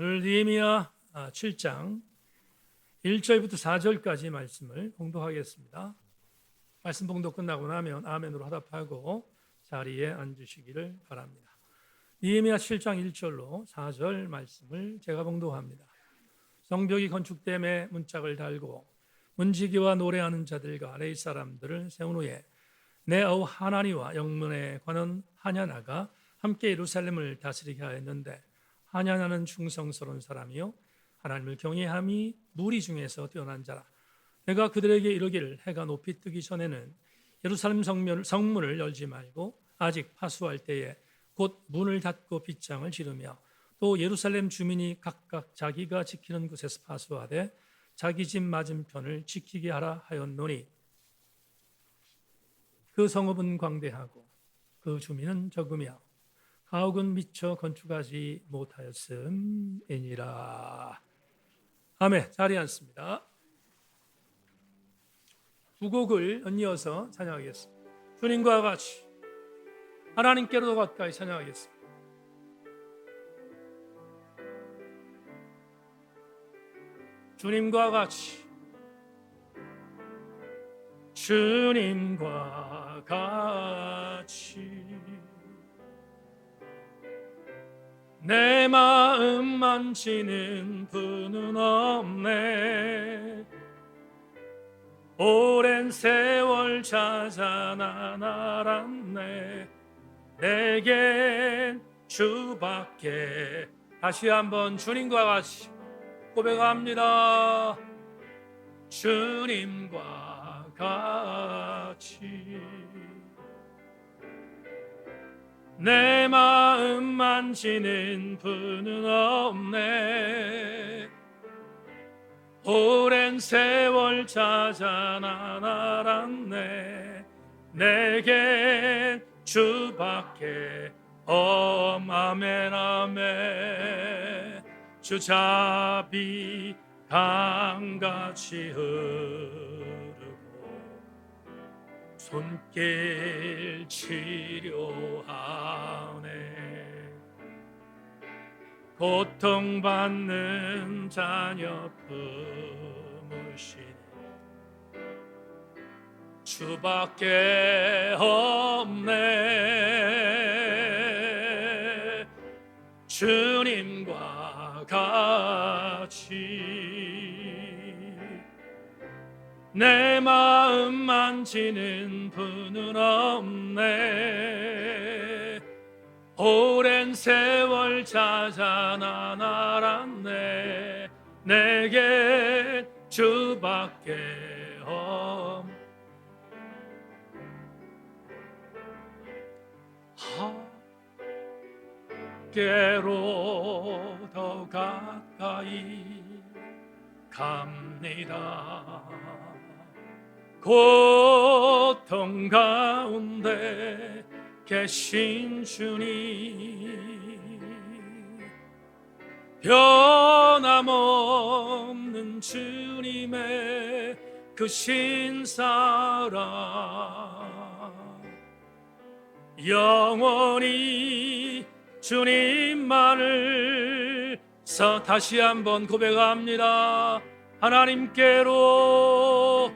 오늘 느헤미야 7장 1절부터 4절까지 말씀을 봉독하겠습니다. 말씀 봉독 끝나고 나면 아멘으로 화답하고 자리에 앉으시기를 바랍니다. 느헤미야 7장 1절로 4절 말씀을 제가 봉독합니다. 성벽이 건축됨에 문짝을 달고 문지기와 노래하는 자들과 레위 사람들을 세운 후에 내 아우 하나니와 영문에 관한 하냐나가 함께 예루살렘을 다스리게 하였는데, 하냐나는 충성스러운 사람이요 하나님을 경외함이 무리 중에서 뛰어난 자라. 내가 그들에게 이르기를 해가 높이 뜨기 전에는 예루살렘 성문을 열지 말고 아직 파수할 때에 곧 문을 닫고 빗장을 지르며 또 예루살렘 주민이 각각 자기가 지키는 곳에서 파수하되 자기 집 맞은편을 지키게 하라 하였노니, 그 성읍은 광대하고 그 주민은 적으며 가옥은 미처 건축하지 못하였음이니라. 아멘. 자리에 앉습니다. 두 곡을 얹어서 찬양하겠습니다. 주님과 같이 하나님께로 더 가까이 찬양하겠습니다. 주님과 같이, 주님과 같이 내 마음 만지는 분은 없네. 오랜 세월 찾아 난 알았네. 내겐 주밖에. 다시 한번 주님과 같이 고백합니다. 주님과 같이 내 마음 만지는 분은 없네. 오랜 세월 찾아 난 알았네. 내겐 주밖에 아멘 아멘. 주 자비 강같이 흐르고 손길 치료하네. 고통받는 자녀 품으시니 주밖에 없네. 주님과 같이 내 마음 만지는 분은 없네. 오랜 세월 찾아 난 알았네. 내게 주밖에 없네. 함께로 더 가까이 갑니다. 고통 가운데 계신 주님, 변함없는 주님의 그 신사랑 영원히 주님만을 다시 한번 고백합니다. 하나님께로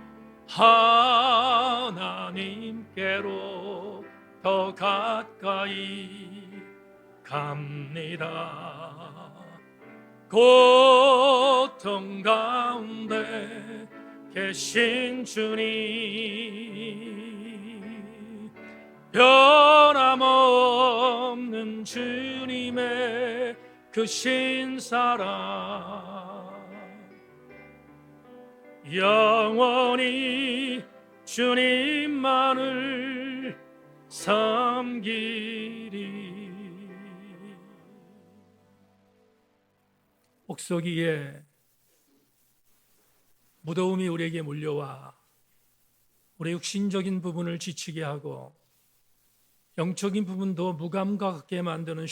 더 가까이 갑니다. 고통 가운데 계신 주님, 변함없는 주님의 그 신사랑 영원히 주님만을 섬기리. 옥석이에 무더움이 우리에게 몰려와 우리 육신적인 부분을 지치게 하고 영적인 부분도 무감각하게 만드는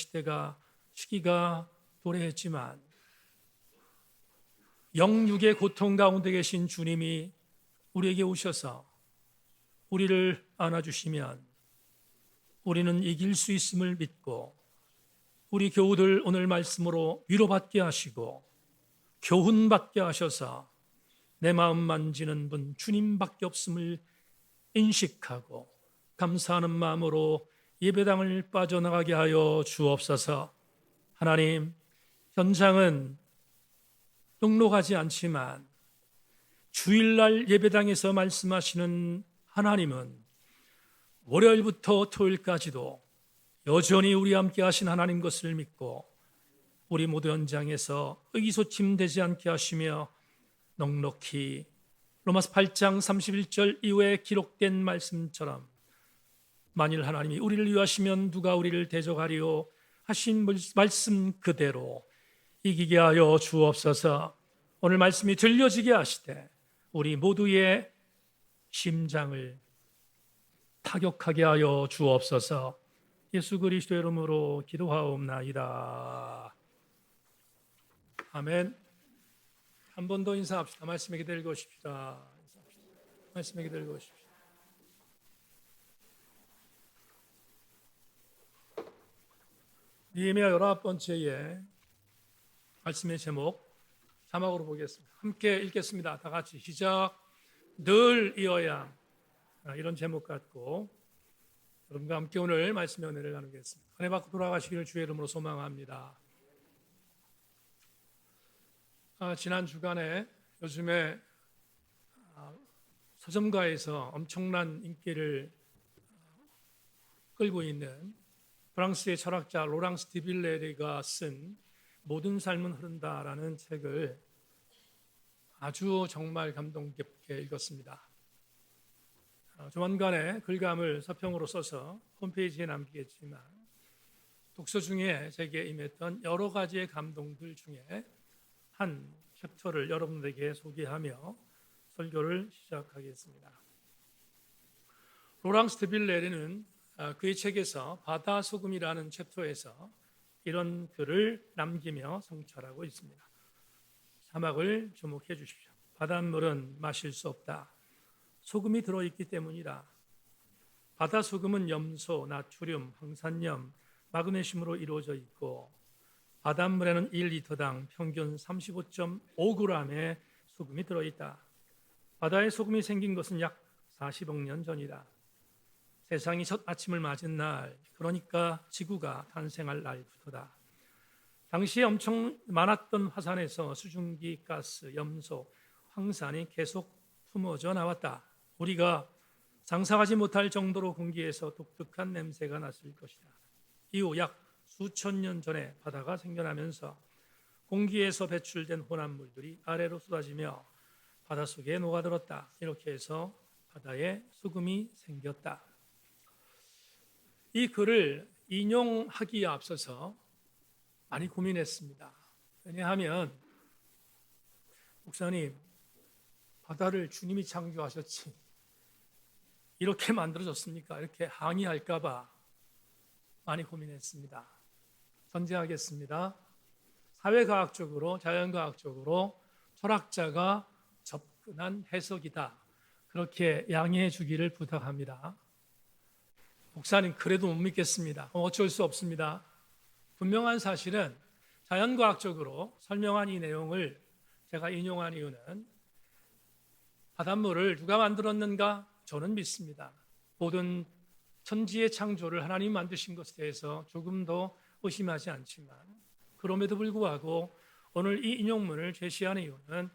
시기가 도래했지만, 영육의 고통 가운데 계신 주님이 우리에게 오셔서 우리를 안아주시면 우리는 이길 수 있음을 믿고 우리 교우들 오늘 말씀으로 위로받게 하시고 교훈받게 하셔서 내 마음 만지는 분 주님밖에 없음을 인식하고 감사하는 마음으로 예배당을 빠져나가게 하여 주옵소서. 하나님, 현장은 녹록하지 않지만 주일날 예배당에서 말씀하시는 하나님은 월요일부터 토요일까지도 여전히 우리와 함께 하신 하나님 것을 믿고 우리 모두 현장에서 의기소침되지 않게 하시며 넉넉히 로마서 8장 31절 이후에 기록된 말씀처럼 만일 하나님이 우리를 위하시면 누가 우리를 대적하리요 하신 말씀 그대로 이기게 하여 주옵소서. 오늘 말씀이 들려지게 하시되 우리 모두의 심장을 타격하게 하여 주옵소서. 예수 그리스도의 이름으로 기도하옵나이다. 아멘. 한 번 더 인사합시다. 말씀에 기대고 오십시다. 말씀에 기대고 오십시다. 느헤미야 19번째의 말씀의 제목 자막으로 보겠습니다. 함께 읽겠습니다. 다 같이 시작. 늘 이어야 이런 제목 갖고 여러분과 함께 오늘 말씀의 은혜를 나누겠습니다. 은혜 받고 돌아가시기를 주의 이름으로 소망합니다. 지난 주간에 요즘에 서점가에서 엄청난 인기를 끌고 있는 프랑스의 철학자 로랑 스티빌레리가 쓴 모든 삶은 흐른다라는 책을 아주 정말 감동 깊게 읽었습니다. 조만간에 글감을 서평으로 써서 홈페이지에 남기겠지만 독서 중에 제게 임했던 여러 가지의 감동들 중에 한 챕터를 여러분들에게 소개하며 설교를 시작하겠습니다. 로랑 스티빌레리는 그의 책에서 바다 소금이라는 챕터에서 이런 글을 남기며 성찰하고 있습니다. 자막을 주목해 주십시오. 바닷물은 마실 수 없다. 소금이 들어있기 때문이다. 바다 소금은 염소, 나트륨, 황산염, 마그네슘으로 이루어져 있고 바닷물에는 1리터당 평균 35.5g의 소금이 들어있다. 바다에 소금이 생긴 것은 약 40억 년 전이다. 세상이 첫 아침을 맞은 날, 그러니까 지구가 탄생할 날부터다. 당시에 엄청 많았던 화산에서 수증기, 가스, 염소, 황산이 계속 품어져 나왔다. 우리가 상상하지 못할 정도로 공기에서 독특한 냄새가 났을 것이다. 이후 약 수천 년 전에 바다가 생겨나면서 공기에서 배출된 혼합물들이 아래로 쏟아지며 바닷속에 녹아들었다. 이렇게 해서 바다에 소금이 생겼다. 이 글을 인용하기에 앞서서 많이 고민했습니다. 왜냐하면 목사님, 바다를 주님이 창조하셨지 이렇게 만들어졌습니까? 이렇게 항의할까 봐 많이 고민했습니다. 전제하겠습니다. 사회과학적으로, 자연과학적으로 철학자가 접근한 해석이다. 그렇게 양해해 주기를 부탁합니다. 목사님, 그래도 못 믿겠습니다. 어쩔 수 없습니다. 분명한 사실은 자연과학적으로 설명한 이 내용을 제가 인용한 이유는 바닷물을 누가 만들었는가? 저는 믿습니다. 모든 천지의 창조를 하나님 만드신 것에 대해서 조금도 의심하지 않지만 그럼에도 불구하고 오늘 이 인용문을 제시하는 이유는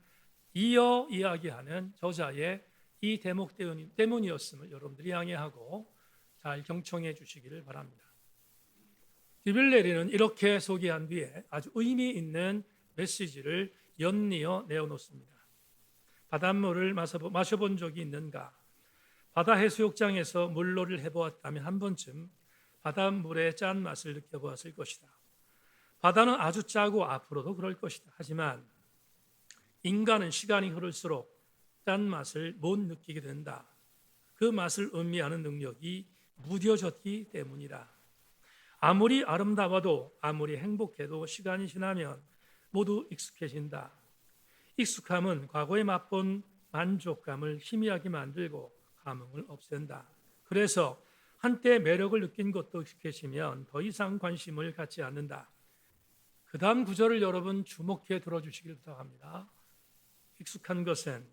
이어 이야기하는 저자의 이 대목 때문이었음을 여러분들이 양해하고 잘 경청해 주시기를 바랍니다. 스티빌레리는 이렇게 소개한 뒤에 아주 의미 있는 메시지를 연이어 내어놓습니다. 바닷물을 마셔본 적이 있는가? 바다 해수욕장에서 물놀이를 해보았다면 한 번쯤 바닷물의 짠맛을 느껴보았을 것이다. 바다는 아주 짜고 앞으로도 그럴 것이다. 하지만 인간은 시간이 흐를수록 짠맛을 못 느끼게 된다. 그 맛을 음미하는 능력이 무뎌졌기 때문이다. 아무리 아름다워도 아무리 행복해도 시간이 지나면 모두 익숙해진다. 익숙함은 과거에 맛본 만족감을 희미하게 만들고 감흥을 없앤다. 그래서 한때 매력을 느낀 것도 익숙해지면 더 이상 관심을 갖지 않는다. 그 다음 구절을 여러분 주목해 들어주시길 부탁합니다. 익숙한 것은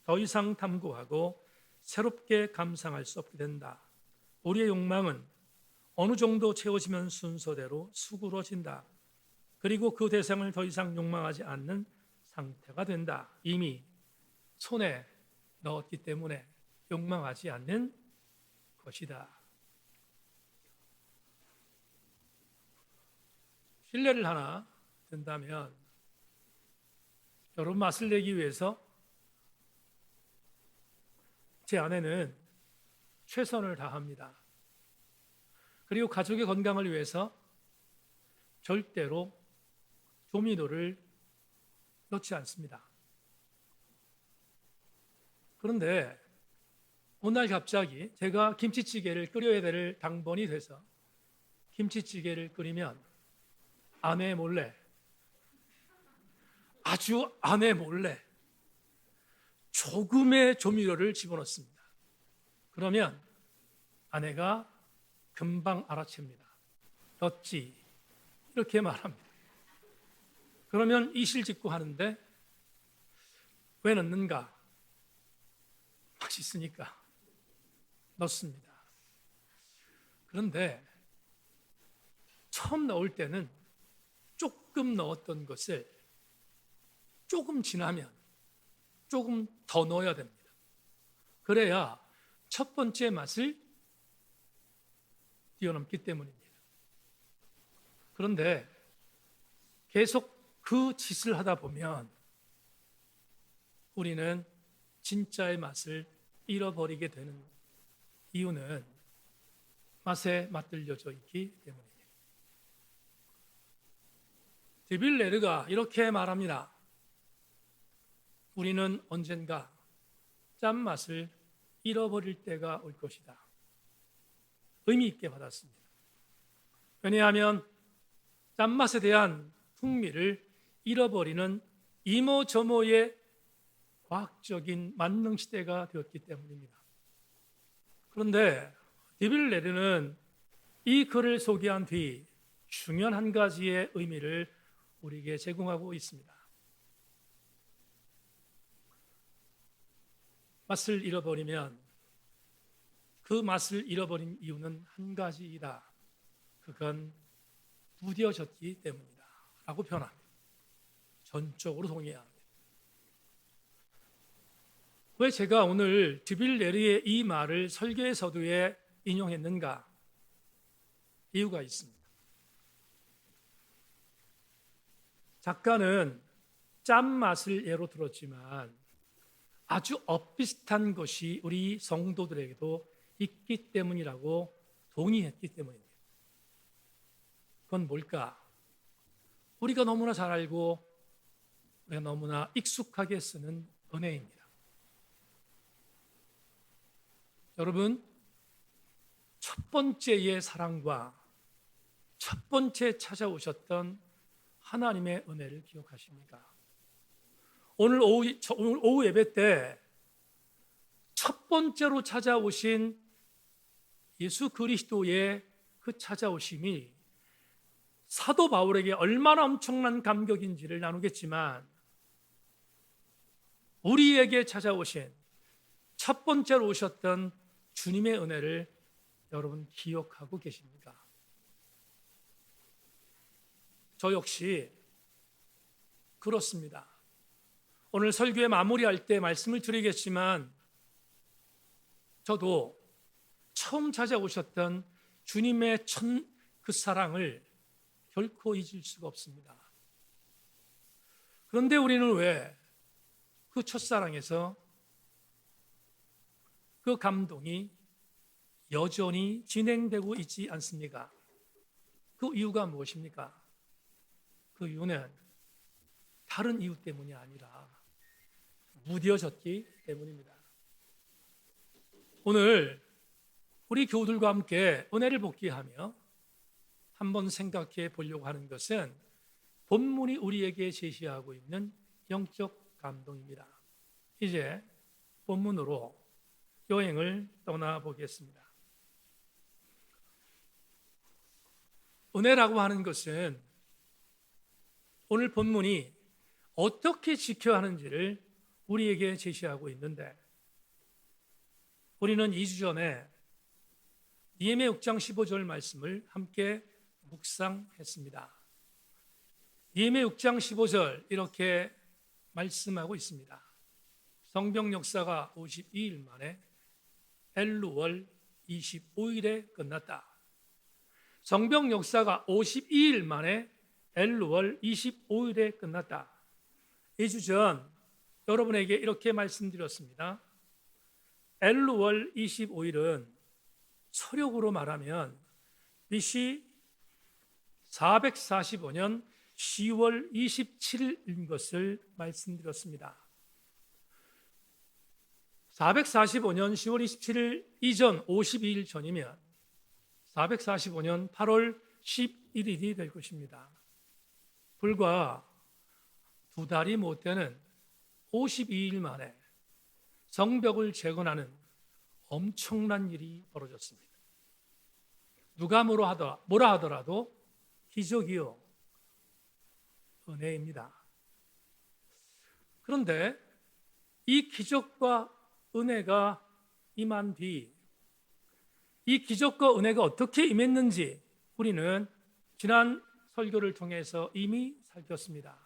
더 이상 탐구하고 새롭게 감상할 수 없게 된다. 우리의 욕망은 어느 정도 채워지면 순서대로 수그러진다. 그리고 그 대상을 더 이상 욕망하지 않는 상태가 된다. 이미 손에 넣었기 때문에 욕망하지 않는 것이다. 신뢰를 하나 든다면 여러분 맛을 내기 위해서 제 아내는 최선을 다합니다. 그리고 가족의 건강을 위해서 절대로 조미료를 넣지 않습니다. 그런데 어느 날 갑자기 제가 김치찌개를 끓여야 될 당번이 돼서 김치찌개를 끓이면 아내 몰래, 아주 아내 몰래 조금의 조미료를 집어넣습니다. 그러면 아내가 금방 알아챕니다. 넣었지, 이렇게 말합니다. 그러면 이실직고 하는데 왜 넣는가? 맛있으니까 넣습니다. 그런데 처음 넣을 때는 조금 넣었던 것을 조금 지나면 조금 더 넣어야 됩니다. 그래야 첫 번째 맛을 뛰어넘기 때문입니다. 그런데 계속 그 짓을 하다 보면 우리는 진짜의 맛을 잃어버리게 되는 이유는 맛에 맛들려져 있기 때문입니다. 디빌레르가 이렇게 말합니다. 우리는 언젠가 짠맛을 잃어버릴 때가 올 것이다. 의미 있게 받았습니다. 왜냐하면 짠맛에 대한 풍미를 잃어버리는 이모저모의 과학적인 만능 시대가 되었기 때문입니다. 그런데 디빌레르는 이 글을 소개한 뒤 중요한 한 가지의 의미를 우리에게 제공하고 있습니다. 맛을 잃어버리면 그 맛을 잃어버린 이유는 한 가지이다. 그건 무뎌졌기 때문이다 라고 표현합니다. 전적으로 동의합니다. 왜 제가 오늘 디빌레르의 이 말을 설교의 서두에 인용했는가? 이유가 있습니다. 작가는 짠맛을 예로 들었지만 아주 엇비슷한 것이 우리 성도들에게도 있기 때문이라고 동의했기 때문입니다. 그건 뭘까? 우리가 너무나 잘 알고 우리가 너무나 익숙하게 쓰는 은혜입니다. 여러분, 첫 번째의 사랑과 첫 번째 찾아오셨던 하나님의 은혜를 기억하십니까? 오늘 오후 예배 때 첫 번째로 찾아오신 예수 그리스도의 그 찾아오심이 사도 바울에게 얼마나 엄청난 감격인지를 나누겠지만 우리에게 찾아오신 첫 번째로 오셨던 주님의 은혜를 여러분 기억하고 계십니까? 저 역시 그렇습니다. 오늘 설교의 마무리할 때 말씀을 드리겠지만 저도 처음 찾아오셨던 주님의 그 사랑을 결코 잊을 수가 없습니다. 그런데 우리는 왜 그 첫사랑에서 그 감동이 여전히 진행되고 있지 않습니까? 그 이유가 무엇입니까? 그 이유는 다른 이유 때문이 아니라 무뎌졌기 때문입니다. 오늘 우리 교우들과 함께 은혜를 복귀하며 한번 생각해 보려고 하는 것은 본문이 우리에게 제시하고 있는 영적 감동입니다. 이제 본문으로 여행을 떠나보겠습니다. 은혜라고 하는 것은 오늘 본문이 어떻게 지켜야 하는지를 우리에게 제시하고 있는데, 우리는 2주 전에 니에미야 6장 15절 말씀을 함께 묵상했습니다. 니에미야 6장 15절 이렇게 말씀하고 있습니다. 성벽 역사가 52일 만에 엘루월 25일에 끝났다. 성벽 역사가 52일 만에 엘루월 25일에 끝났다. 2주 전 여러분에게 이렇게 말씀드렸습니다. 엘루월 25일은 서력으로 말하면 BC 445년 10월 27일인 것을 말씀드렸습니다. 445년 10월 27일 이전 52일 전이면 445년 8월 11일이 될 것입니다. 불과 두 달이 못 되는 52일 만에 성벽을 재건하는 엄청난 일이 벌어졌습니다. 누가 뭐라 하더라도 기적이요, 은혜입니다. 그런데 이 기적과 은혜가 임한 뒤, 이 기적과 은혜가 어떻게 임했는지 우리는 지난 설교를 통해서 이미 살폈습니다.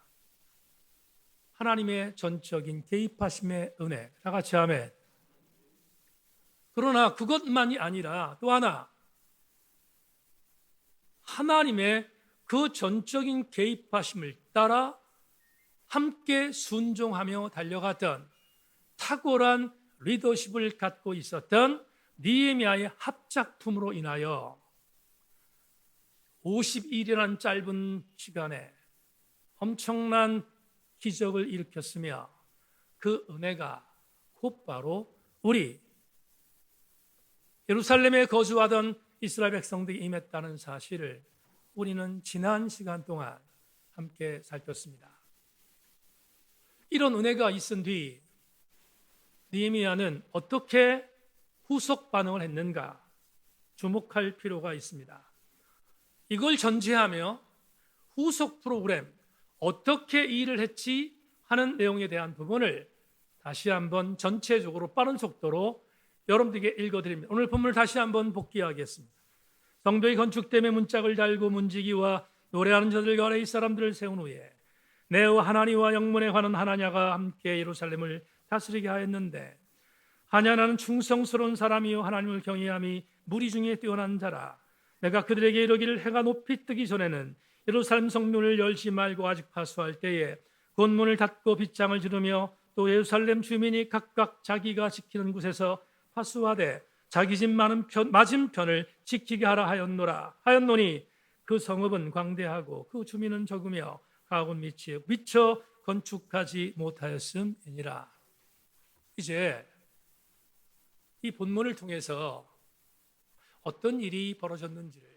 하나님의 전적인 개입하심의 은혜, 다 같이 아멘. 그러나 그것만이 아니라 또 하나, 하나님의 그 전적인 개입하심을 따라 함께 순종하며 달려갔던 탁월한 리더십을 갖고 있었던 니에미야의 합작품으로 인하여 50일이라는 짧은 시간에 엄청난 기적을 일으켰으며, 그 은혜가 곧바로 우리 예루살렘에 거주하던 이스라엘 백성들이 임했다는 사실을 우리는 지난 시간 동안 함께 살폈습니다. 이런 은혜가 있은 뒤 느헤미야는 어떻게 후속 반응을 했는가 주목할 필요가 있습니다. 이걸 전제하며 후속 프로그램, 어떻게 일을 했지 하는 내용에 대한 부분을 다시 한번 전체적으로 빠른 속도로 여러분들에게 읽어드립니다. 오늘 본문을 다시 한번 복기하겠습니다. 성벽이 건축됨에 문짝을 달고 문지기와 노래하는 자들과 레위 사람들을 세운 후에 네오 하나니와 영문에 관한 하나냐가 함께 예루살렘을 다스리게 하였는데, 하냐나는 충성스러운 사람이요 하나님을 경외함이 무리 중에 뛰어난 자라. 내가 그들에게 이르기를 해가 높이 뜨기 전에는 예루살렘 성문을 열지 말고 아직 파수할 때에 곤문을 닫고 빗장을 지르며 또 예루살렘 주민이 각각 자기가 지키는 곳에서 파수하되 자기 집 맞은편을 지키게 하라 하였노니 그 성읍은 광대하고 그 주민은 적으며 가옥은 미처 건축하지 못하였음이니라. 이제 이 본문을 통해서 어떤 일이 벌어졌는지를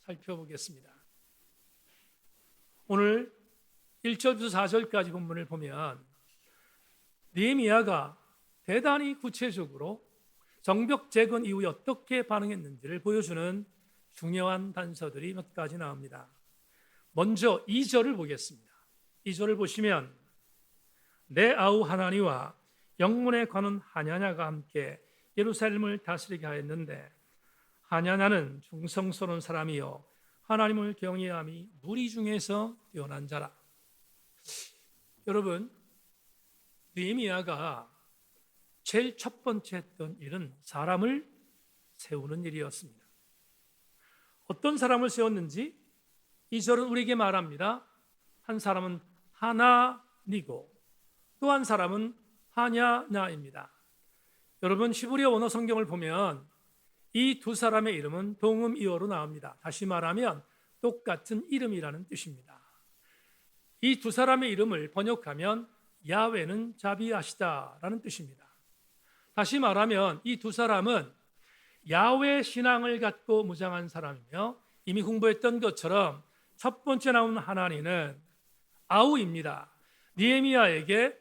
살펴보겠습니다. 오늘 1절부터 4절까지 본문을 보면 느헤미야가 대단히 구체적으로 성벽 재건 이후에 어떻게 반응했는지를 보여주는 중요한 단서들이 몇 가지 나옵니다. 먼저 2절을 보겠습니다. 2절을 보시면 내 아우 하나니와 영문에 관한 하냐냐가 함께 예루살렘을 다스리게 하였는데, 하냐냐는 충성스러운 사람이요 하나님을 경외함이 무리 중에서 뛰어난 자라. 여러분, 느헤미야가 제일 첫 번째 했던 일은 사람을 세우는 일이었습니다. 어떤 사람을 세웠는지 이 절은 우리에게 말합니다. 한 사람은 하나니고 또 한 사람은 하냐냐입니다. 여러분, 히브리어 원어 성경을 보면 이 두 사람의 이름은 동음이어로 나옵니다. 다시 말하면 똑같은 이름이라는 뜻입니다. 이 두 사람의 이름을 번역하면 야훼는 자비하시다라는 뜻입니다. 다시 말하면 이 두 사람은 야훼 신앙을 갖고 무장한 사람이며, 이미 공부했던 것처럼 첫 번째 나온 하나니는 아우입니다. 느헤미야에게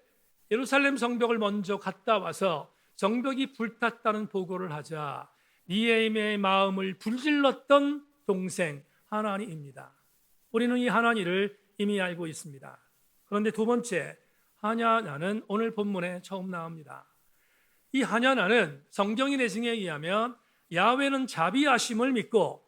예루살렘 성벽을 먼저 갔다 와서 성벽이 불탔다는 보고를 하자 느헤미야의 마음을 불질렀던 동생 하나니입니다. 우리는 이 하나니를 이미 알고 있습니다. 그런데 두 번째, 하냐냐는 오늘 본문에 처음 나옵니다. 이 하냐냐는 성경의 내증에 의하면 야훼는 자비하심을 믿고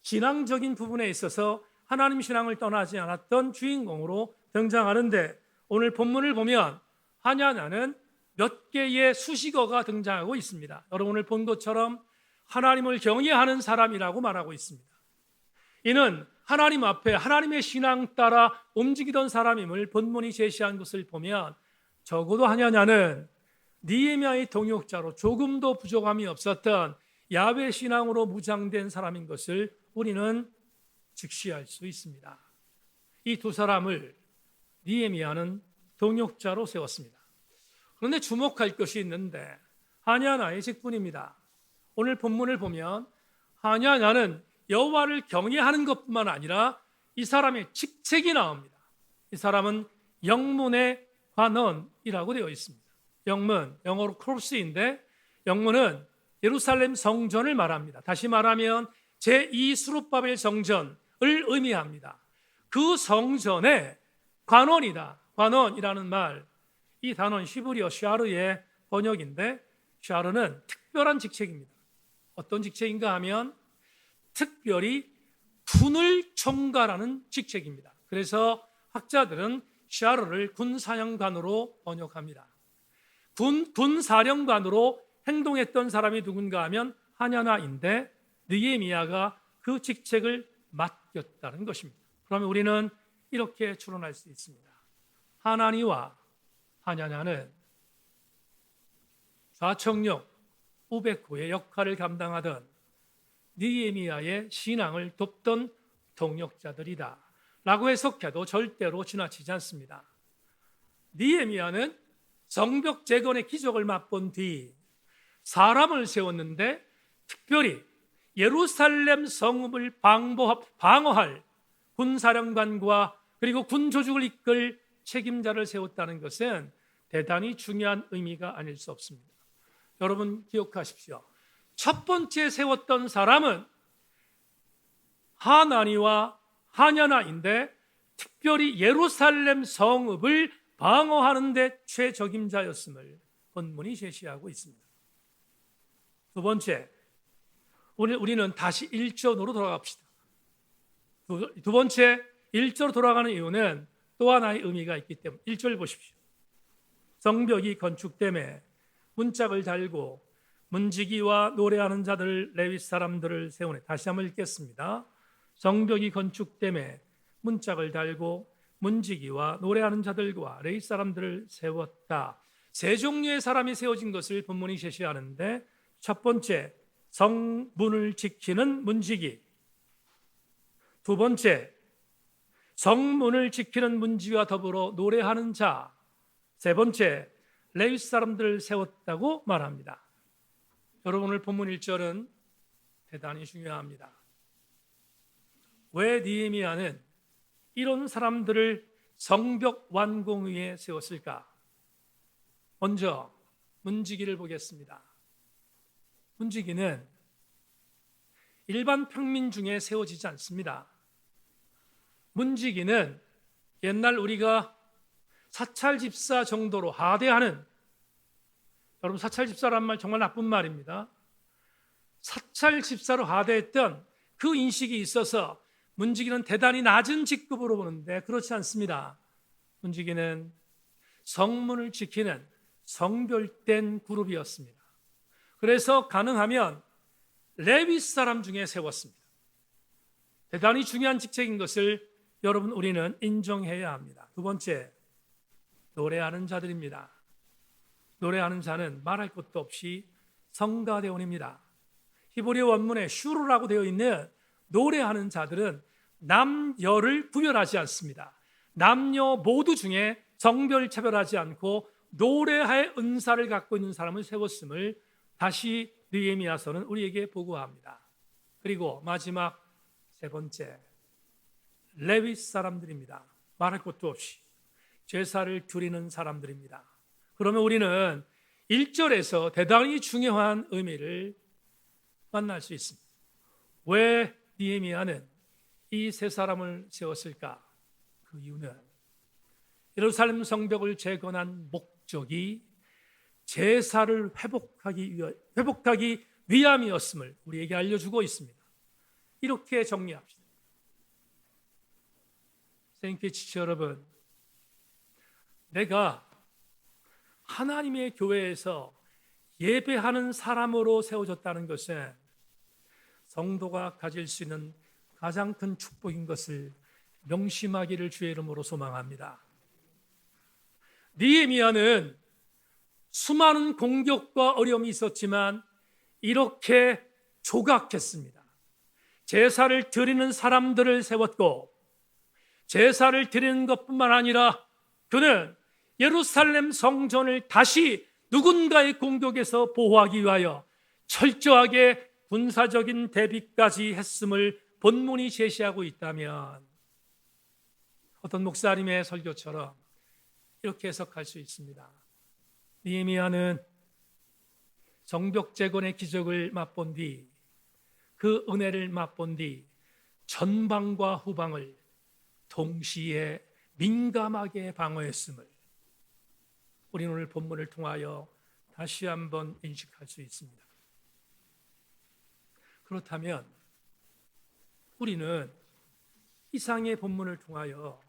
신앙적인 부분에 있어서 하나님 신앙을 떠나지 않았던 주인공으로 등장하는데, 오늘 본문을 보면 하냐냐는 몇 개의 수식어가 등장하고 있습니다. 여러분 오늘 본 것처럼 하나님을 경외하는 사람이라고 말하고 있습니다. 이는 하나님 앞에 하나님의 신앙 따라 움직이던 사람임을 본문이 제시한 것을 보면, 적어도 하냐냐는 느헤미야의 동역자로 조금도 부족함이 없었던 야훼 신앙으로 무장된 사람인 것을 우리는 직시할 수 있습니다. 이 두 사람을 느헤미야는 동역자로 세웠습니다. 그런데 주목할 것이 있는데 하냐냐의 직분입니다. 오늘 본문을 보면 하냐냐는 여호와를 경외하는 것뿐만 아니라 이 사람의 직책이 나옵니다. 이 사람은 영문의 관원이라고 되어 있습니다. 영문, 영어로 크롭스인데 영문은 예루살렘 성전을 말합니다. 다시 말하면 제2수룹바벨 성전을 의미합니다. 그 성전의 관원이다. 관원이라는 말, 이 단어는 히브리어 샤르의 번역인데, 샤르는 특별한 직책입니다. 어떤 직책인가 하면 특별히 군을 총괄하는 직책입니다. 그래서 학자들은 샤르를 군사령관으로 번역합니다. 군사령관으로 행동했던 사람이 누군가 하면 하냐냐인데, 느헤미야가 그 직책을 맡겼다는 것입니다. 그러면 우리는 이렇게 추론할 수 있습니다. 하나니와 하냐냐는 좌청룡 우베코의 역할을 감당하던 느헤미야의 신앙을 돕던 동역자들이다 라고 해석해도 절대로 지나치지 않습니다. 느헤미야는 성벽 재건의 기적을 맛본 뒤 사람을 세웠는데, 특별히 예루살렘 성읍을 방어할 군사령관과 그리고 군조직을 이끌 책임자를 세웠다는 것은 대단히 중요한 의미가 아닐 수 없습니다. 여러분 기억하십시오. 첫 번째 세웠던 사람은 하나니와 하냐냐인데, 특별히 예루살렘 성읍을 방어하는 데 최적임자였음을 본문이 제시하고 있습니다. 두 번째, 우리는 다시 1절로 돌아갑시다. 두 번째 1절로 돌아가는 이유는 또 하나의 의미가 있기 때문에 1절 보십시오. 성벽이 건축됨에 문짝을 달고 문지기와 노래하는 자들 레위 사람들을 세우네. 다시 한번 읽겠습니다. 성벽이 건축됨에 문짝을 달고 문지기와 노래하는 자들과 레위 사람들을 세웠다. 세 종류의 사람이 세워진 것을 본문이 제시하는데, 첫 번째 성문을 지키는 문지기, 두 번째 성문을 지키는 문지기와 더불어 노래하는 자, 세 번째 레위 사람들을 세웠다고 말합니다. 여러분 오늘 본문 1절은 대단히 중요합니다. 왜 느헤미야는 이런 사람들을 성벽 완공 위에 세웠을까? 먼저 문지기를 보겠습니다. 문지기는 일반 평민 중에 세워지지 않습니다. 문지기는 옛날 우리가 사찰집사 정도로 하대하는, 여러분 사찰집사란 말 정말 나쁜 말입니다. 사찰집사로 하대했던 그 인식이 있어서 문지기는 대단히 낮은 직급으로 보는데, 그렇지 않습니다. 문지기는 성문을 지키는 성별된 그룹이었습니다. 그래서 가능하면 레위 사람 중에 세웠습니다. 대단히 중요한 직책인 것을 여러분 우리는 인정해야 합니다. 두 번째, 노래하는 자들입니다. 노래하는 자는 말할 것도 없이 성가대원입니다. 히브리 원문에 슈르라고 되어 있는 노래하는 자들은 남녀를 구별하지 않습니다. 남녀 모두 중에 성별 차별하지 않고 노래할 은사를 갖고 있는 사람을 세웠음을 다시 느헤미야서는 우리에게 보고합니다. 그리고 마지막 세 번째, 레위 사람들입니다. 말할 것도 없이 제사를 드리는 사람들입니다. 그러면 우리는 1절에서 대단히 중요한 의미를 만날 수 있습니다. 왜 느헤미야는 이 세 사람을 세웠을까? 그 이유는 예루살렘 성벽을 재건한 목적이 제사를 회복하기 위함이었음을 우리에게 알려주고 있습니다. 이렇게 정리합시다. 생교회 지체 여러분, 내가 하나님의 교회에서 예배하는 사람으로 세워졌다는 것은 성도가 가질 수 있는 가장 큰 축복인 것을 명심하기를 주의 이름으로 소망합니다. 느헤미야는 수많은 공격과 어려움이 있었지만 이렇게 조각했습니다. 제사를 드리는 사람들을 세웠고, 제사를 드리는 것뿐만 아니라 그는 예루살렘 성전을 다시 누군가의 공격에서 보호하기 위하여 철저하게 군사적인 대비까지 했음을 본문이 제시하고 있다면 어떤 목사님의 설교처럼 이렇게 해석할 수 있습니다. 느헤미야는 성벽 재건의 기적을 맛본 뒤, 그 은혜를 맛본 뒤 전방과 후방을 동시에 민감하게 방어했음을 우리는 오늘 본문을 통하여 다시 한번 인식할 수 있습니다. 그렇다면 우리는 이상의 본문을 통하여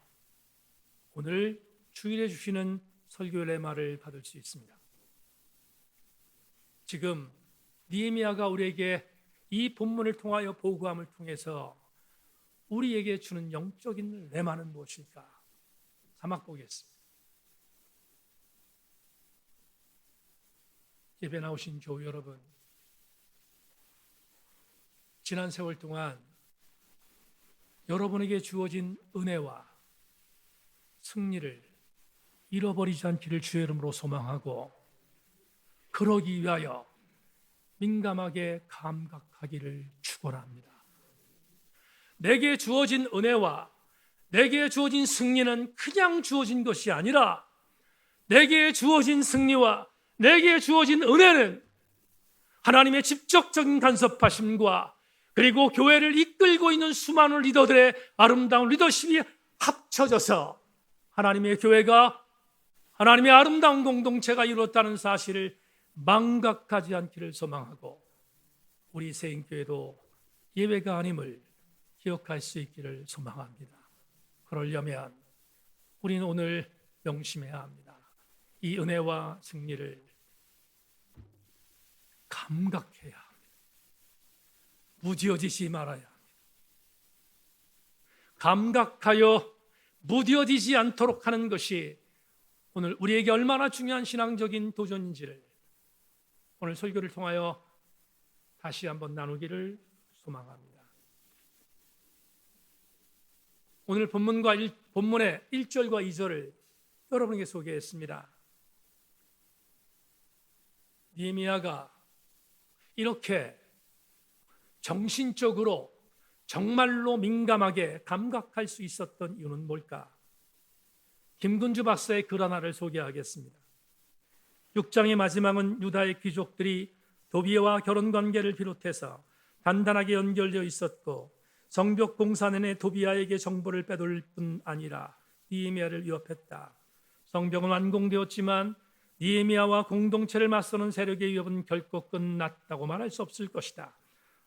오늘 주일에 주시는 설교의 레마를 받을 수 있습니다. 지금 느헤미야가 우리에게 이 본문을 통하여 보고함을 통해서 우리에게 주는 영적인 레마는 무엇일까? 자막 보겠습니다. 예배 나오신 교우 여러분, 지난 세월 동안 여러분에게 주어진 은혜와 승리를 잃어버리지 않기를 주의 이름으로 소망하고, 그러기 위하여 민감하게 감각하기를 축원합니다. 내게 주어진 은혜와 내게 주어진 승리는 그냥 주어진 것이 아니라, 내게 주어진 승리와 내게 주어진 은혜는 하나님의 직접적인 간섭하심과 그리고 교회를 이끌고 있는 수많은 리더들의 아름다운 리더십이 합쳐져서 하나님의 교회가, 하나님의 아름다운 공동체가 이루었다는 사실을 망각하지 않기를 소망하고, 우리 세인교회도 예외가 아님을 기억할 수 있기를 소망합니다. 그러려면 우리는 오늘 명심해야 합니다. 이 은혜와 승리를 감각해야 합니다. 무뎌지지 말아야 합니다. 감각하여 무뎌지지 않도록 하는 것이 오늘 우리에게 얼마나 중요한 신앙적인 도전인지를 오늘 설교를 통하여 다시 한번 나누기를 소망합니다. 오늘 본문의 1절과 2절을 여러분에게 소개했습니다. 느헤미야가 이렇게 정신적으로 정말로 민감하게 감각할 수 있었던 이유는 뭘까? 김근주 박사의 글 하나를 소개하겠습니다. 6장의 마지막은 유다의 귀족들이 도비에와 결혼관계를 비롯해서 단단하게 연결되어 있었고, 성벽 공사 내내 도비아에게 정보를 빼돌릴 뿐 아니라 느헤미야를 위협했다. 성벽은 완공되었지만 느헤미야와 공동체를 맞서는 세력의 위협은 결코 끝났다고 말할 수 없을 것이다.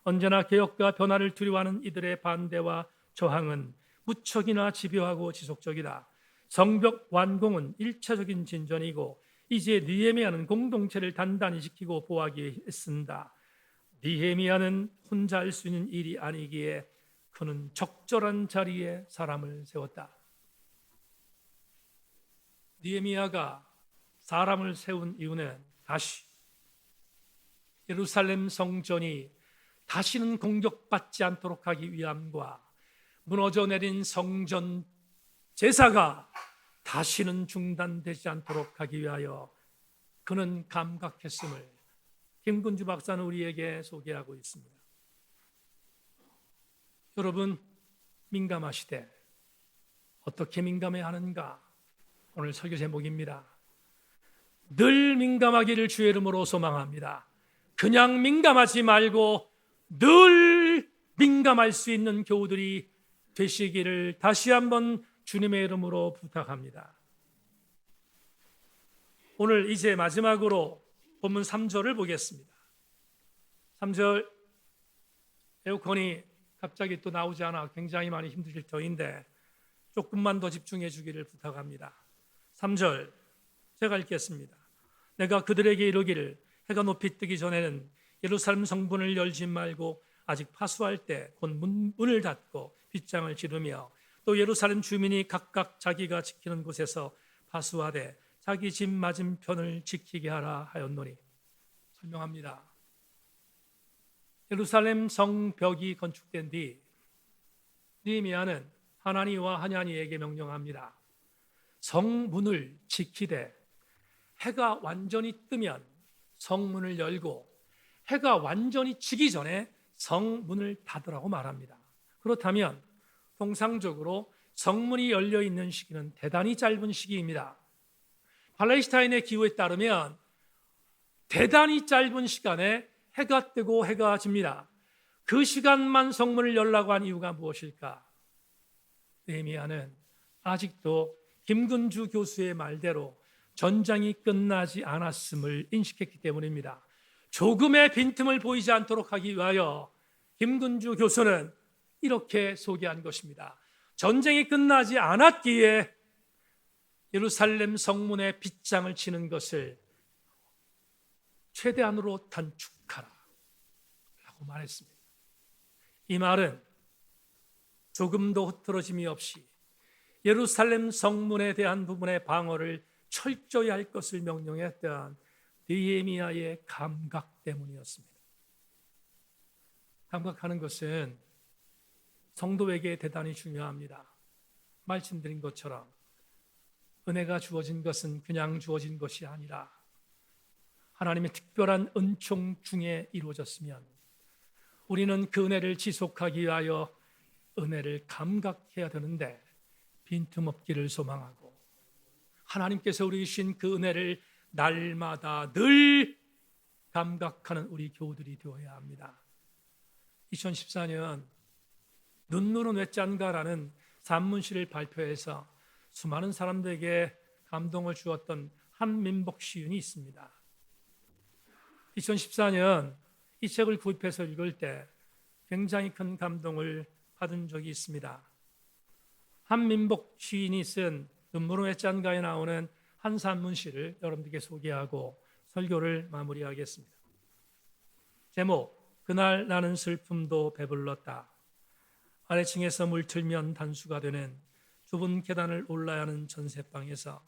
언제나 개혁과 변화를 두려워하는 이들의 반대와 저항은 무척이나 집요하고 지속적이다. 성벽 완공은 일차적인 진전이고, 이제 느헤미야는 공동체를 단단히 지키고 보호하기 애쓴다. 느헤미야는 혼자 할 수 있는 일이 아니기에 그는 적절한 자리에 사람을 세웠다. 느헤미야가 사람을 세운 이유는 다시 예루살렘 성전이 다시는 공격받지 않도록 하기 위함과 무너져 내린 성전 제사가 다시는 중단되지 않도록 하기 위하여 그는 감각했음을 김근주 박사는 우리에게 소개하고 있습니다. 여러분, 민감하시되 어떻게 민감해야 하는가? 오늘 설교 제목입니다. 늘 민감하기를 주의 이름으로 소망합니다. 그냥 민감하지 말고 늘 민감할 수 있는 교우들이 되시기를 다시 한번 주님의 이름으로 부탁합니다. 오늘 이제 마지막으로 본문 3절을 보겠습니다. 3절 에어컨이 갑자기 또 나오지 않아 굉장히 많이 힘드실 터인데 조금만 더 집중해 주기를 부탁합니다. 3절 제가 읽겠습니다. 내가 그들에게 이르기를 해가 높이 뜨기 전에는 예루살렘 성문을 열지 말고 아직 파수할 때 곧 문을 닫고 빗장을 지르며 또 예루살렘 주민이 각각 자기가 지키는 곳에서 파수하되 자기 집 맞은편을 지키게 하라 하였노니. 설명합니다. 예루살렘 성벽이 건축된 뒤 느헤미야는 하나니와 하냐니에게 명령합니다. 성문을 지키되 해가 완전히 뜨면 성문을 열고 해가 완전히 지기 전에 성문을 닫으라고 말합니다. 그렇다면 통상적으로 성문이 열려 있는 시기는 대단히 짧은 시기입니다. 팔레스타인의 기후에 따르면 대단히 짧은 시간에 해가 뜨고 해가 집니다. 그 시간만 성문을 열라고 한 이유가 무엇일까? 느헤미야는 아직도 김근주 교수의 말대로 전장이 끝나지 않았음을 인식했기 때문입니다. 조금의 빈틈을 보이지 않도록 하기 위하여 김근주 교수는 이렇게 소개한 것입니다. 전쟁이 끝나지 않았기에 예루살렘 성문에 빗장을 치는 것을 최대한으로 단축하라 라고 말했습니다. 이 말은 조금도 흐트러짐이 없이 예루살렘 성문에 대한 부분의 방어를 철저히 할 것을 명령했던 느헤미야의 감각 때문이었습니다. 감각하는 것은 성도에게 대단히 중요합니다. 말씀드린 것처럼 은혜가 주어진 것은 그냥 주어진 것이 아니라 하나님의 특별한 은총 중에 이루어졌으면 우리는 그 은혜를 지속하기 위하여 은혜를 감각해야 되는데 빈틈없기를 소망하고 하나님께서 우리 주신 그 은혜를 날마다 늘 감각하는 우리 교우들이 되어야 합니다. 2014년 눈물은 왜 짠가라는 산문시를 발표해서 수많은 사람들에게 감동을 주었던 한민복 시인이 있습니다. 2014년 이 책을 구입해서 읽을 때 굉장히 큰 감동을 받은 적이 있습니다. 한민복 시인이 쓴 눈물은 왜 짠가에 나오는 한 산문시를 여러분들께 소개하고 설교를 마무리하겠습니다. 제목, 그날 나는 슬픔도 배불렀다. 아래층에서 물틀면 단수가 되는 좁은 계단을 올라야 하는 전세방에서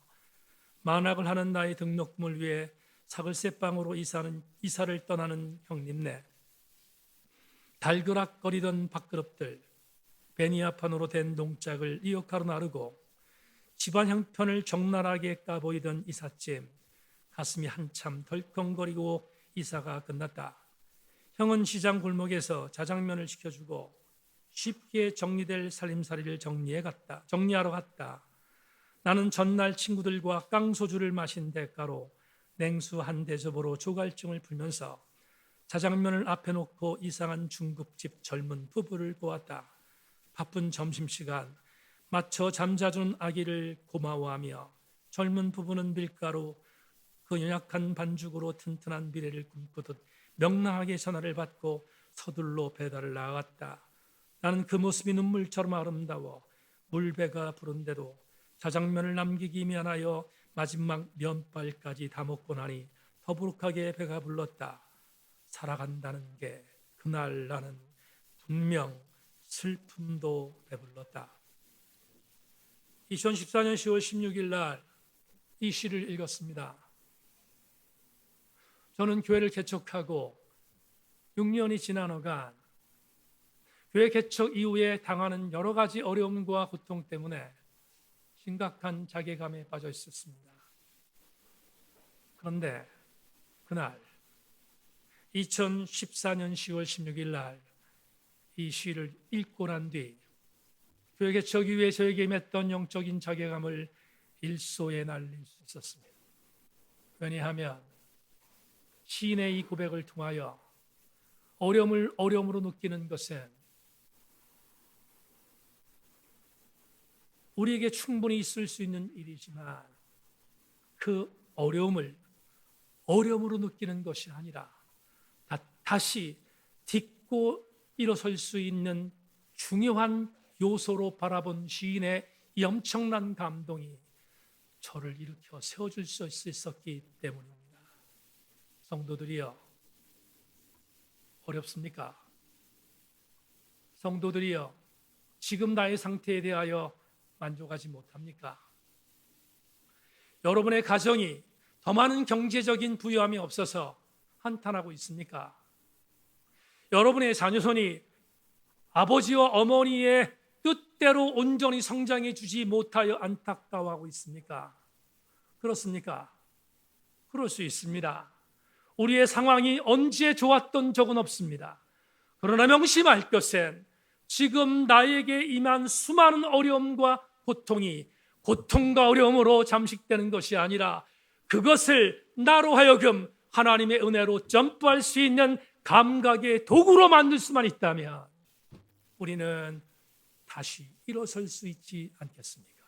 만학을 하는 나의 등록금을 위해 사글세방으로 이사를 떠나는 형님네, 달그락거리던 밥그릇들, 베니아판으로 된 농짝을 이어카로 나르고 집안 형편을 적나라하게 까보이던 이삿짐, 가슴이 한참 덜컹거리고 이사가 끝났다. 형은 시장 골목에서 자장면을 시켜주고 쉽게 정리될 살림살이를 정리하러 갔다. 나는 전날 친구들과 깡소주를 마신 대가로 냉수 한 대접으로 조갈증을 풀면서 자장면을 앞에 놓고 이상한 중국집 젊은 부부를 보았다. 바쁜 점심시간 맞춰 잠자주는 아기를 고마워하며 젊은 부부는 밀가루 그 연약한 반죽으로 튼튼한 미래를 꿈꾸듯 명랑하게 전화를 받고 서둘러 배달을 나갔다. 나는 그 모습이 눈물처럼 아름다워 물배가 부른데도 자장면을 남기기 미안하여 마지막 면발까지 다 먹고 나니 더부룩하게 배가 불렀다. 살아간다는 게 그날 나는 분명 슬픔도 배불렀다. 2014년 10월 16일 날 이 시를 읽었습니다. 저는 교회를 개척하고 6년이 지난 어간 교회 개척 이후에 당하는 여러 가지 어려움과 고통 때문에 심각한 자괴감에 빠져 있었습니다. 그런데 그날 2014년 10월 16일 날 이 시를 읽고 난 뒤 교회 개척 이후에 저에게 임했던 영적인 자괴감을 일소에 날릴 수 있었습니다. 왜냐하면 시인의 이 고백을 통하여 어려움을 어려움으로 느끼는 것은 우리에게 충분히 있을 수 있는 일이지만 그 어려움으로 느끼는 것이 아니라 다시 딛고 일어설 수 있는 중요한 요소로 바라본 시인의 이 엄청난 감동이 저를 일으켜 세워줄 수 있었기 때문입니다. 성도들이여, 어렵습니까? 성도들이여, 지금 나의 상태에 대하여 만족하지 못합니까? 여러분의 가정이 더 많은 경제적인 부유함이 없어서 한탄하고 있습니까? 여러분의 자녀손이 아버지와 어머니의 뜻대로 온전히 성장해 주지 못하여 안타까워하고 있습니까? 그렇습니까? 그럴 수 있습니다. 우리의 상황이 언제 좋았던 적은 없습니다. 그러나 명심할 것은 지금 나에게 임한 수많은 어려움과 고통이 고통과 어려움으로 잠식되는 것이 아니라 그것을 나로 하여금 하나님의 은혜로 점프할 수 있는 감각의 도구로 만들 수만 있다면 우리는 다시 일어설 수 있지 않겠습니까?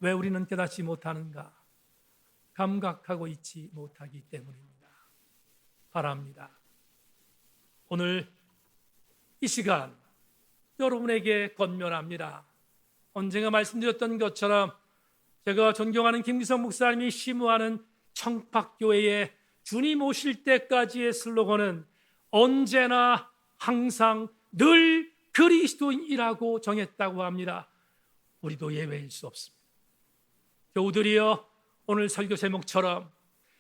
왜 우리는 깨닫지 못하는가? 감각하고 있지 못하기 때문입니다. 바랍니다. 오늘 이 시간 여러분에게 권면합니다. 언젠가 말씀드렸던 것처럼 제가 존경하는 김기성 목사님이 심우하는 청팍교회의 주님 오실 때까지의 슬로건은 언제나 항상 늘 그리스도인이라고 정했다고 합니다. 우리도 예외일 수 없습니다. 교우들이여, 오늘 설교 제목처럼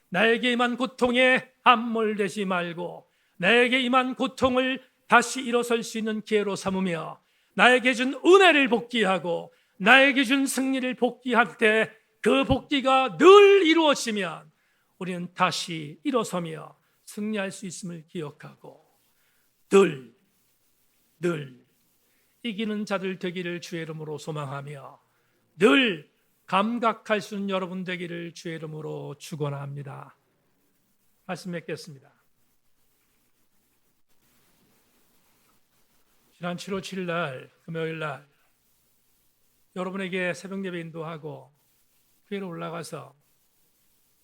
나에게 임한 고통에 함몰되지 말고 나에게 임한 고통을 다시 일어설 수 있는 기회로 삼으며 나에게 준 은혜를 복귀하고 나에게 준 승리를 복귀할 때 그 복귀가 늘 이루어지면 우리는 다시 일어서며 승리할 수 있음을 기억하고 늘 이기는 자들 되기를 주의 이름으로 소망하며 늘 감각할 수 있는 여러분 되기를 주의 이름으로 축원합니다. 말씀 맺겠습니다. 지난 7월 7일 날 금요일 날 여러분에게 새벽 예배 인도하고 교회로 올라가서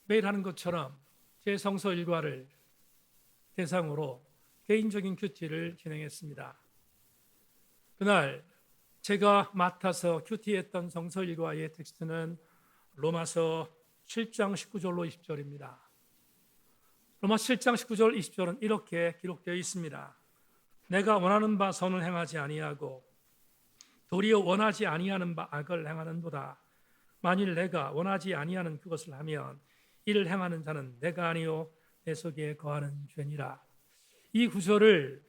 매일 하는 것처럼 제 성서 일과를 대상으로 개인적인 큐티를 진행했습니다. 그날 제가 맡아서 큐티했던 성서 일과의 텍스트는 로마서 7장 19절로 20절입니다. 로마서 7장 19절 20절은 이렇게 기록되어 있습니다. 내가 원하는 바 선을 행하지 아니하고 도리어 원하지 아니하는 바 악을 행하는도다. 만일 내가 원하지 아니하는 그것을 하면 이를 행하는 자는 내가 아니요 내 속에 거하는 죄니라. 이 구절을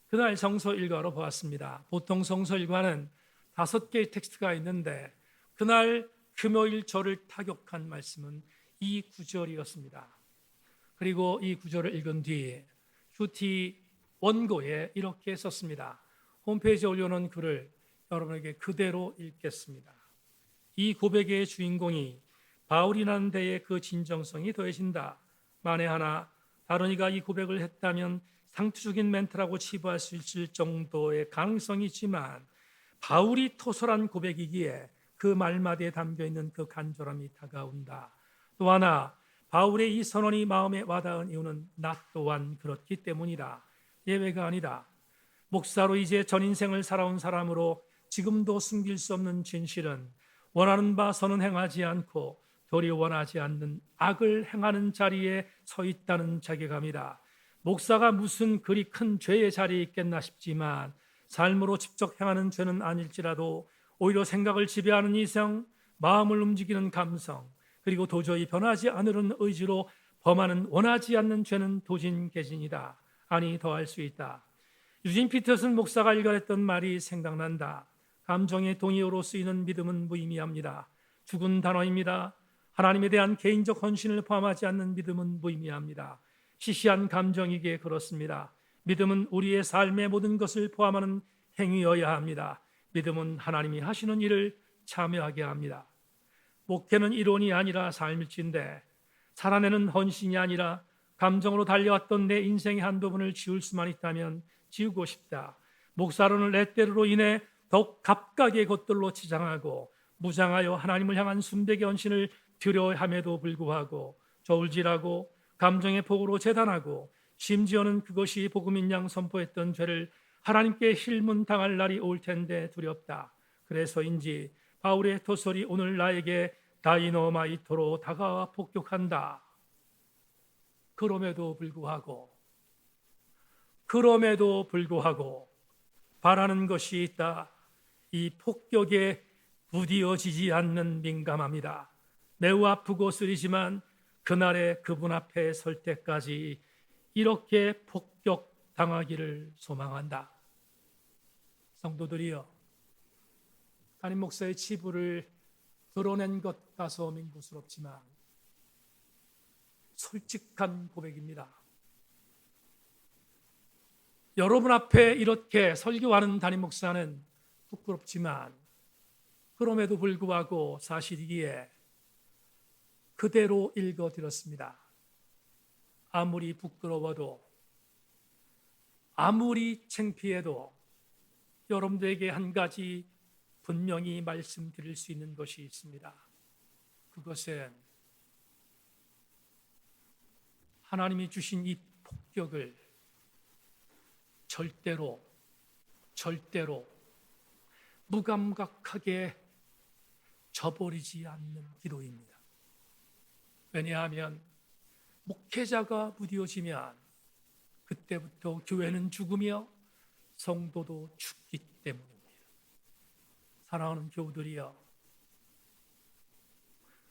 그날 성서 일과로 보았습니다. 보통 성서 일과는 5개의 텍스트가 있는데 그날 금요일 저를 타격한 말씀은 이 구절이었습니다. 그리고 이 구절을 읽은 뒤에 큐티 원고에 이렇게 썼습니다. 홈페이지에 올려놓은 글을 여러분에게 그대로 읽겠습니다. 이 고백의 주인공이 바울이라는 데에 그 진정성이 더해진다. 만에 하나 다른 이가 이 고백을 했다면 상투적인 멘트라고 치부할 수 있을 정도의 가능성이 있지만 바울이 토설한 고백이기에 그 말마디에 담겨있는 그 간절함이 다가온다. 또 하나 바울의 이 선언이 마음에 와닿은 이유는 나 또한 그렇기 때문이다. 예외가 아니다. 목사로 이제 전 인생을 살아온 사람으로 지금도 숨길 수 없는 진실은 원하는 바 선은 행하지 않고 도리어 원하지 않는 악을 행하는 자리에 서 있다는 자괴감이다. 목사가 무슨 그리 큰 죄의 자리에 있겠나 싶지만 삶으로 직접 행하는 죄는 아닐지라도 오히려 생각을 지배하는 이성, 마음을 움직이는 감성, 그리고 도저히 변하지 않으려는 의지로 범하는 원하지 않는 죄는 도진개진이다. 아니 더할 수 있다. 유진 피터슨 목사가 일갈했던 말이 생각난다. 감정의 동의어로 쓰이는 믿음은 무의미합니다. 죽은 단어입니다. 하나님에 대한 개인적 헌신을 포함하지 않는 믿음은 무의미합니다. 시시한 감정이기에 그렇습니다. 믿음은 우리의 삶의 모든 것을 포함하는 행위여야 합니다. 믿음은 하나님이 하시는 일을 참여하게 합니다. 목회는 이론이 아니라 삶일진데 살아내는 헌신이 아니라 감정으로 달려왔던 내 인생의 한 부분을 지울 수만 있다면 지우고 싶다. 목사로는 레떼르로 인해 더욱 각각의 것들로 치장하고 무장하여 하나님을 향한 순백의 헌신을 드려 함에도 불구하고 저울질하고 감정의 폭으로 재단하고 심지어는 그것이 복음인 양 선포했던 죄를 하나님께 힐문당할 날이 올 텐데 두렵다. 그래서인지 바울의 토설이 오늘 나에게 다이너마이트로 다가와 폭격한다. 그럼에도 불구하고 바라는 것이 있다. 이 폭격에 부디어지지 않는 민감함이다. 매우 아프고 쓰리지만 그날에 그분 앞에 설 때까지 이렇게 폭격당하기를 소망한다. 성도들이여, 담임 목사의 치부를 드러낸 것 같아서 민구스럽지만 솔직한 고백입니다. 여러분 앞에 이렇게 설교하는 담임 목사는 부끄럽지만 그럼에도 불구하고 사실이기에 그대로 읽어드렸습니다. 아무리 부끄러워도 아무리 창피해도 여러분들에게 한 가지 분명히 말씀드릴 수 있는 것이 있습니다. 그것은 하나님이 주신 이 폭격을 절대로 무감각하게 저버리지 않는 기도입니다. 왜냐하면 목회자가 무뎌지면 그때부터 교회는 죽으며 성도도 죽기 때문입니다. 사랑하는 교우들이여,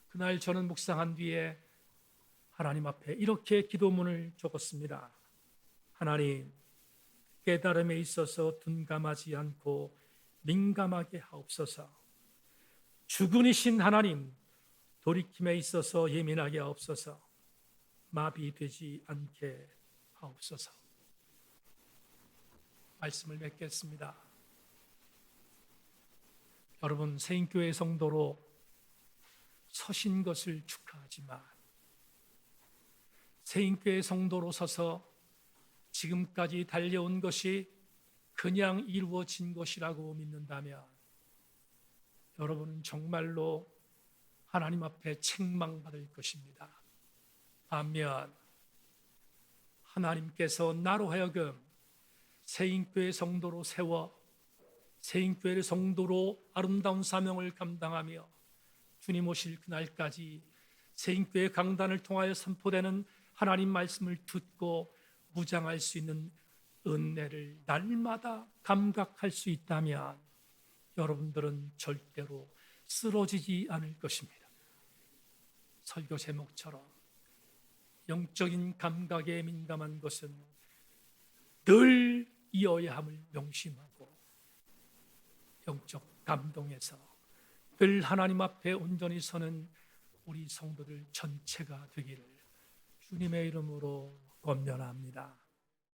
그날 저는 묵상한 뒤에 하나님 앞에 이렇게 기도문을 적었습니다. 하나님, 깨달음에 있어서 둔감하지 않고 민감하게 하옵소서. 주군이신 하나님, 돌이킴에 있어서 예민하게 하옵소서. 마비되지 않게 하옵소서. 말씀을 맺겠습니다. 여러분, 세인교회 성도로 서신 것을 축하하지만 세인교회 성도로 서서 지금까지 달려온 것이 그냥 이루어진 것이라고 믿는다면 여러분은 정말로 하나님 앞에 책망받을 것입니다. 반면 하나님께서 나로 하여금 세인교회 성도로 세워 세인교회의 성도로 아름다운 사명을 감당하며 주님 오실 그날까지 세인교회 강단을 통하여 선포되는 하나님 말씀을 듣고 무장할 수 있는 은혜를 날마다 감각할 수 있다면 여러분들은 절대로 쓰러지지 않을 것입니다. 설교 제목처럼 영적인 감각에 민감한 것은 늘 이어야 함을 명심하고 영적 감동에서 늘 하나님 앞에 온전히 서는 우리 성도들 전체가 되기를 주님의 이름으로 권면합니다.